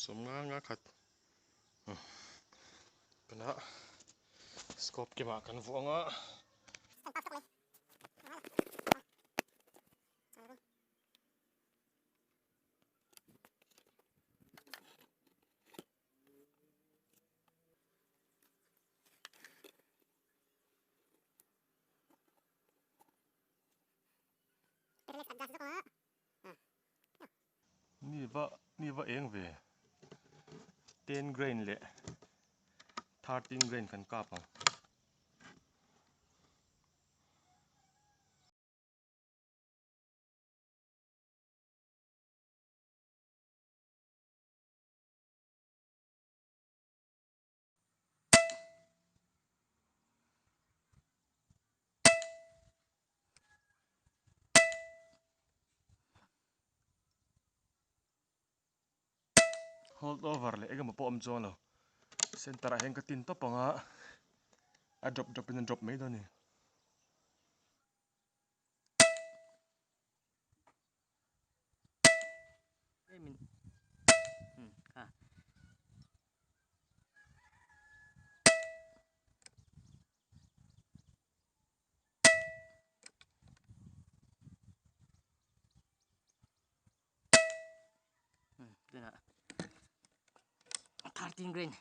Semua kat. Kena skop ke makan vuanga. Ni va eng ve 10 grain le 13 grain kan kap ang hold over le ega mo pom chon lo center a heng ka tin to panga a drop in drop me do ni min ha tuna 13 grain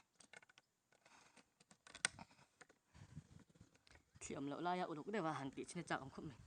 thiam lo la ya uduk de wa han pi chine chak am khum mai